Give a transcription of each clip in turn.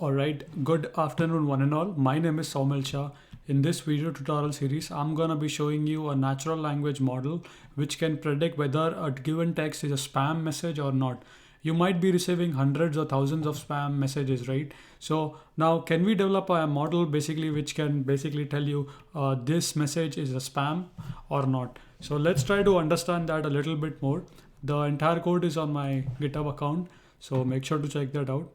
Alright, good afternoon one and all. My name is Saumil Shah. In this video tutorial series, I'm gonna be showing you a natural language model which can predict whether a given text is a spam message or not. You might be receiving hundreds or thousands of spam messages, right? So now can we develop a model basically which can basically tell you this message is a spam or not? So let's try to understand that a little bit more. The entire code is on my GitHub account, so make sure to check that out.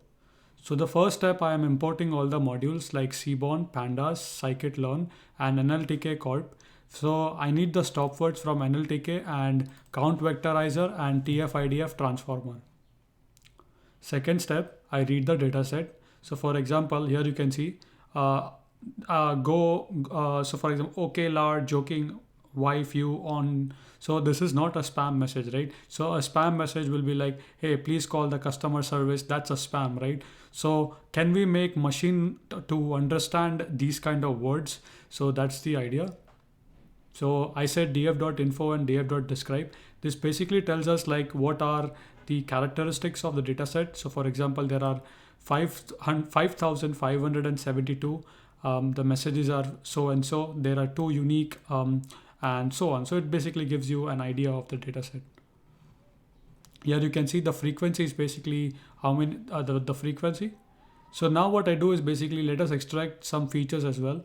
So the first step, I am importing all the modules like Seaborn, Pandas, Scikit-learn and NLTK Corp. So I need the stop words from NLTK and count vectorizer and TF-IDF transformer. Second step, I read the dataset. So for example, here you can see so for example, okay, lard, joking, wife, you on. So this is not a spam message, right? So a spam message will be like, hey, please call the customer service. That's a spam, right? So can we make machine to understand these kind of words? So that's the idea. So I said df.info and df.describe. This basically tells us like what are the characteristics of the dataset. So for example, there are 5,572. The messages are so and so. There are two unique and so on. So it basically gives you an idea of the dataset. Here you can see the frequency is basically how many the frequency. So now what I do is basically let us extract some features as well.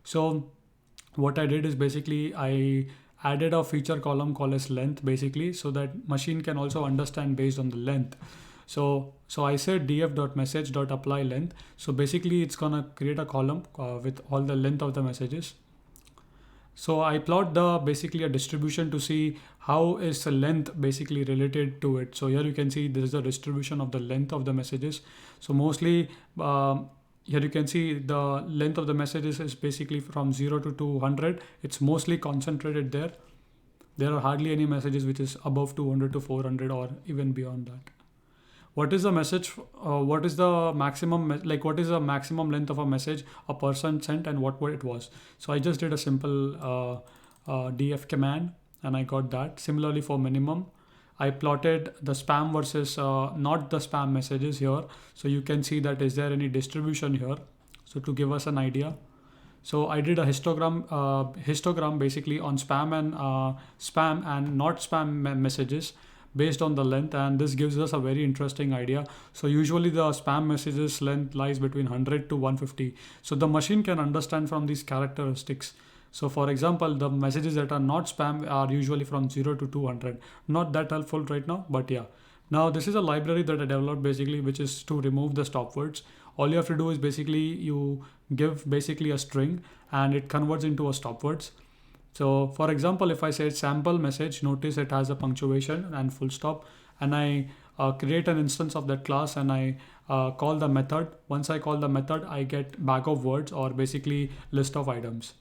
So what I did is basically I added a feature column called as length basically, so that machine can also understand based on the length. So I said df.message.apply length. So basically it's gonna create a column with all the length of the messages. So I plot basically a distribution to see how is the length basically related to it. So here you can see there is a distribution of the length of the messages. So mostly here you can see the length of the messages is basically from 0 to 200. It's mostly concentrated there. There are hardly any messages which is above 200 to 400 or even beyond that. What is the message? What is the maximum, what is the maximum length of a message a person sent and what it was? So I just did a simple df command and I got that. Similarly for minimum, I plotted the spam versus not the spam messages here. So you can see that is there any distribution here. So to give us an idea. So I did a histogram basically on spam and not spam messages based on the length, and this gives us a very interesting idea. So usually the spam messages length lies between 100 to 150. So the machine can understand from these characteristics. So for example, the messages that are not spam are usually from 0 to 200. Not that helpful right now, but yeah. Now this is a library that I developed basically, which is to remove the stop words. All you have to do is basically you give basically a string and it converts into a stop words. So for example, if I say sample message, notice it has a punctuation and full stop, and I create an instance of that class and I call the method. Once I call the method, I get bag of words or basically list of items.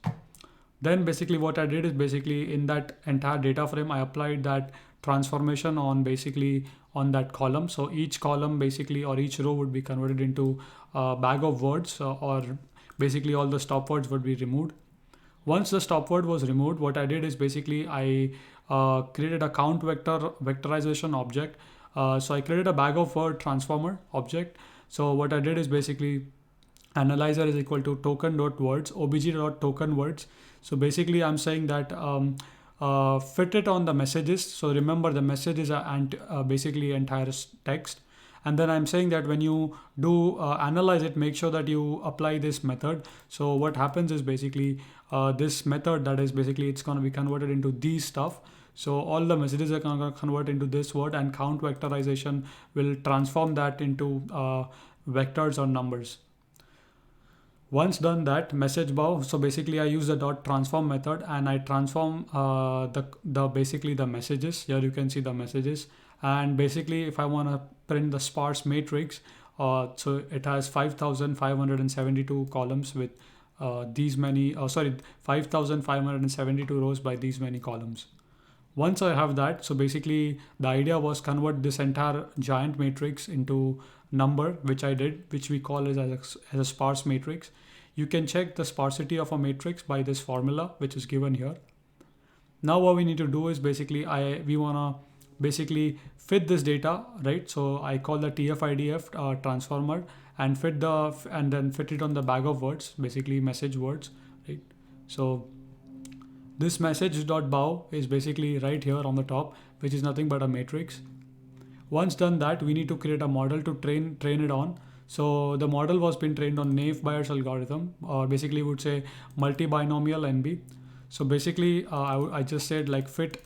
Then basically what I did is basically in that entire data frame, I applied that transformation on basically on that column. So each column basically or each row would be converted into a bag of words or basically all the stop words would be removed. Once the stop word was removed, what I did is basically I created a count vectorization object. So I created a bag of word transformer object. So what I did is basically analyzer is equal to token.words, obj.token words. So basically I'm saying that fit it on the messages. So remember the message is basically entire text. And then I'm saying that when you do analyze it, make sure that you apply this method. So what happens is basically this method that is basically it's going to be converted into these stuff. So all the messages are going to convert into this word, and count vectorization will transform that into vectors or numbers. Once done that, message bow. So basically I use the dot transform method and I transform basically the messages. Here you can see the messages. And basically if I want to print the sparse matrix, so it has 5,572 columns with these many, 5,572 rows by these many columns. Once I have that, so basically the idea was convert this entire giant matrix into number, which I did, which we call as a sparse matrix. You can check the sparsity of a matrix by this formula, which is given here. Now what we need to do is basically we want to basically fit this data, right? So I call the TF-IDF transformer and then fit it on the bag of words, basically message words, right? So this message.bow is basically right here on the top, which is nothing but a matrix. Once done that, we need to create a model to train it on. So the model was been trained on Naive Bayes algorithm, or basically would say multi-binomial NB. So basically, I just said like fit.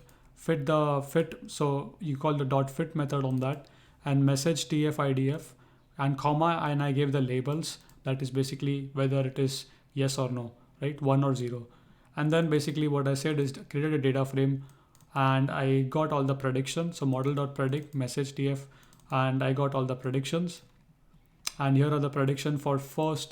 So you call the dot fit method on that, and message tf-idf, and comma, and I gave the labels. That is basically whether it is yes or no, right? 1 or 0. And then basically what I said is created a data frame, and I got all the predictions. So model.predict message tf, and I got all the predictions. And here are the prediction for first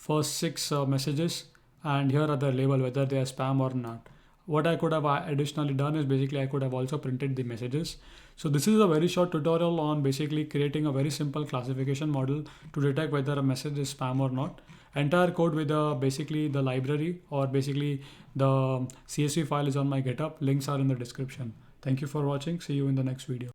6 messages, and here are the label whether they are spam or not. What I could have additionally done is basically I could have also printed the messages. So this is a very short tutorial on basically creating a very simple classification model to detect whether a message is spam or not. Entire code with basically the library, or basically the CSV file, is on my GitHub. Links are in the description. Thank you for watching. See you in the next video.